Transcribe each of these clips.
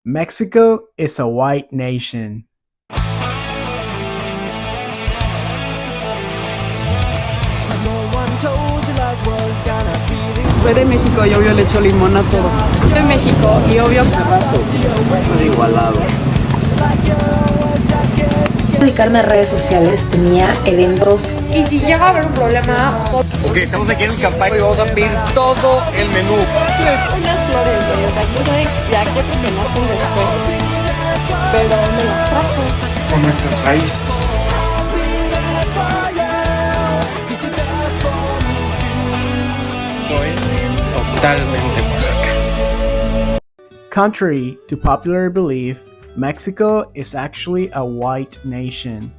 Mexico is a white nation. Soy de México y obvio le echo limón a todo. Soy de México y obvio Igualado. Dedicarme a redes sociales, tenía eventos. Y si llega a haber un problema, Ok, estamos aquí en el campaña y vamos a pedir todo el menú. unas flores, güey. O sea, yo soy ya que porque no son después. Pero me las trajo. Con nuestras raíces. Soy totalmente oaxaca. Contrary to popular belief, Mexico is actually a white nation.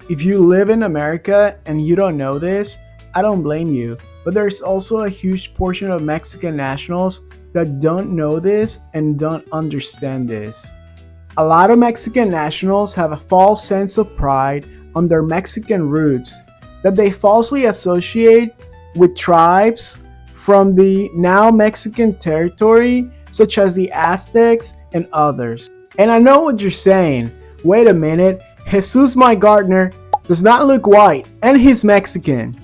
If you live in America and you don't know this, I don't blame you, but there's also a huge portion of Mexican nationals that don't know this and don't understand this. A lot of Mexican nationals have a false sense of pride on their Mexican roots that they falsely associate with tribes from the now Mexican territory, such as the Aztecs and others. And I know what you're saying. Wait a minute, Jesus my gardener does not look white and he's Mexican.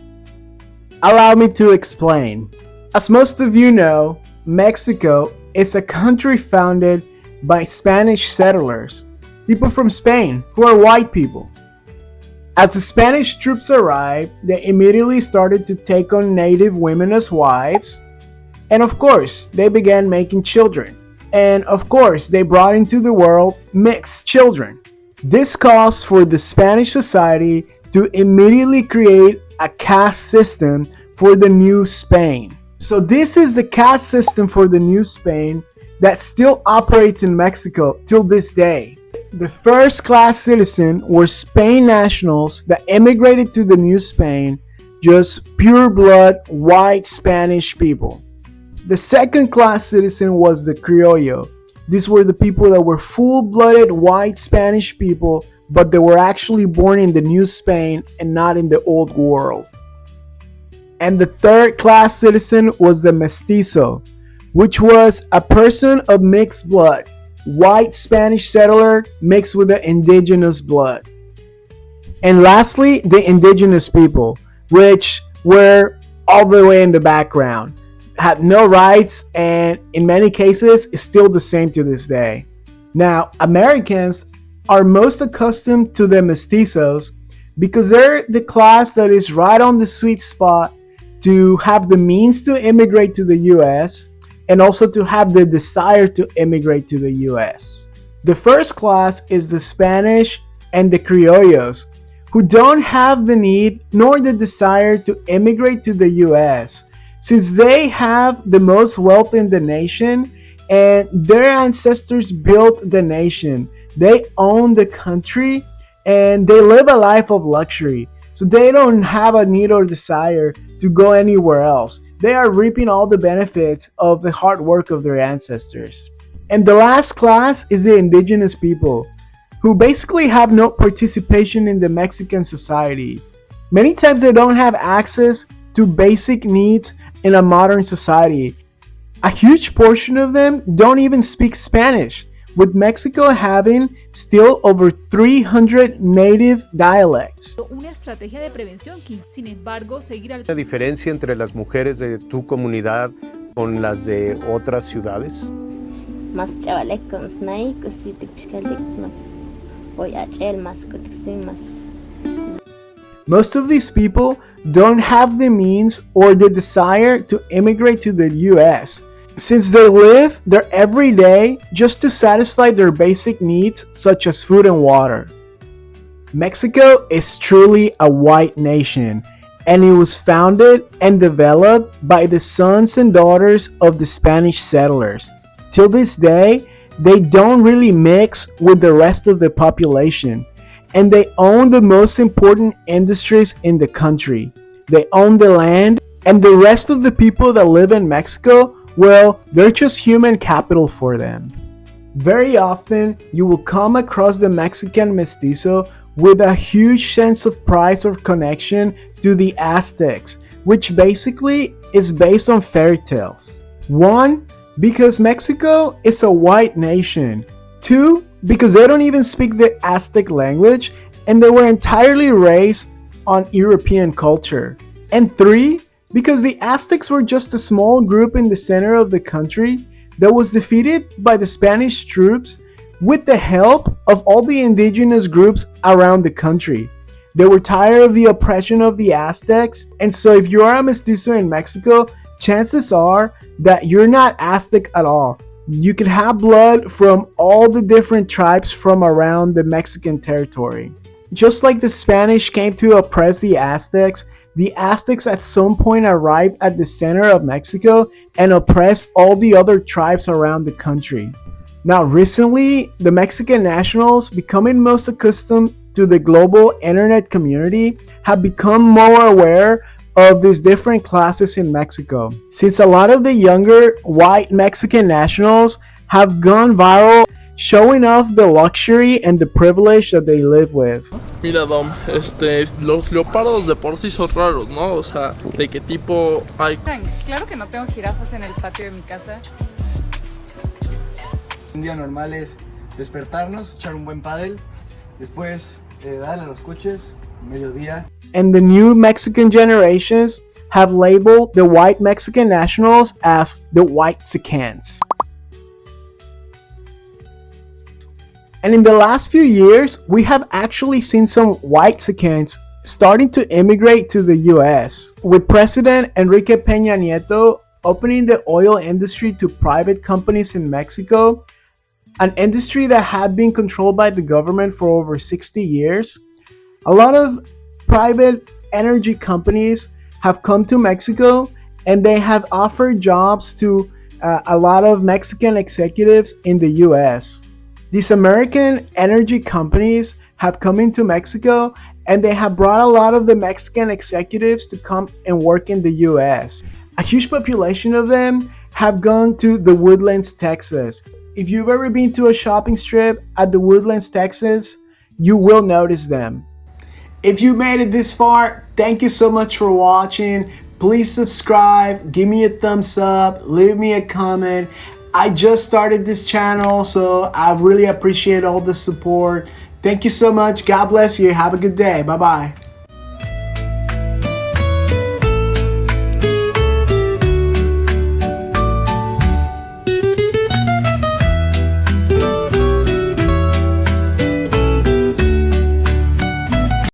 Allow me to explain. As most of you know, Mexico is a country founded by Spanish settlers, people from Spain who are white people. As the Spanish troops arrived, they immediately started to take on native women as wives, and of course, they began making children. And of course, they brought into the world mixed children. This caused for the Spanish society to immediately create a caste system for the new Spain. So this is the caste system for the new Spain that still operates in Mexico till this day. The first class citizen were Spain nationals that immigrated to the new Spain, just pure blood white Spanish people. The second class citizen was the criollo. These were the people that were full-blooded white Spanish people, but they were actually born in the new Spain and not in the old world. And the third class citizen was the mestizo, which was a person of mixed blood, white Spanish settler mixed with the indigenous blood. And lastly, the indigenous people, which were all the way in the background, had no rights, and in many cases is still the same to this day. Now, Americans are most accustomed to the mestizos because they're the class that is right on the sweet spot to have the means to immigrate to the US and also to have the desire to immigrate to the US. The first class is the Spanish and the criollos, who don't have the need nor the desire to immigrate to the US, since they have the most wealth in the nation and their ancestors built the nation. They own the country and they live a life of luxury. So they don't have a need or desire to go anywhere else. They are reaping all the benefits of the hard work of their ancestors. And the last class is the indigenous people, who basically have no participation in the Mexican society. Many times they don't have access to basic needs in a modern society. A huge portion of them don't even speak Spanish, with Mexico having still over 300 native dialects. Una estrategia de prevención que, sin embargo, seguir al... ¿La diferencia entre las mujeres de tu comunidad con las de otras ciudades? Más chavaleko, más naik, más oyachel, más kutixin, más. Most of these people don't have the means or the desire to immigrate to the US, since they live their everyday just to satisfy their basic needs such as food and water. Mexico is truly a white nation, and it was founded and developed by the sons and daughters of the Spanish settlers. Till this day, they don't really mix with the rest of the population, and they own the most important industries in the country. They own the land, and the rest of the people that live in Mexico, well, they're just human capital for them. Very often, you will come across the Mexican mestizo with a huge sense of pride or connection to the Aztecs, which basically is based on fairy tales. One, Because Mexico is a white nation. 2, because they don't even speak the Aztec language and they were entirely raised on European culture. And 3, because the Aztecs were just a small group in the center of the country that was defeated by the Spanish troops with the help of all the indigenous groups around the country. They were tired of the oppression of the Aztecs, and so if you are a mestizo in Mexico, chances are that you're not Aztec at all. You could have blood from all the different tribes from around the Mexican territory. Just like the Spanish came to oppress the Aztecs at some point arrived at the center of Mexico and oppressed all the other tribes around the country. Now recently, the Mexican nationals, becoming most accustomed to the global internet community, have become more aware of these different classes in Mexico. Since a lot of the younger white Mexican nationals have gone viral showing off the luxury and the privilege that they live with. Mira, Dom, los leopardos de por sí son raros, ¿no? O sea, ¿de qué tipo hay? Claro que no tengo jirafas en el patio de mi casa. Un día normal es despertarnos, echar un buen pádel, después darle a los coches, mediodía. And the new Mexican generations have labeled the white Mexican nationals as the Whitexicans. And in the last few years, we have actually seen some Whitexicans starting to immigrate to the US, with President Enrique Peña Nieto opening the oil industry to private companies in Mexico, an industry that had been controlled by the government for over 60 years. A lot of private energy companies have come to Mexico and they have offered jobs to a lot of Mexican executives in the US. These American energy companies have come into Mexico and they have brought a lot of the Mexican executives to come and work in the US. A huge population of them have gone to the Woodlands, Texas. If you've ever been to a shopping strip at the Woodlands, Texas, you will notice them. If you made it this far, thank you so much for watching. Please subscribe, give me a thumbs up, leave me a comment. I just started this channel, so I really appreciate all the support. Thank you so much. God bless you. Have a good day. Bye-bye.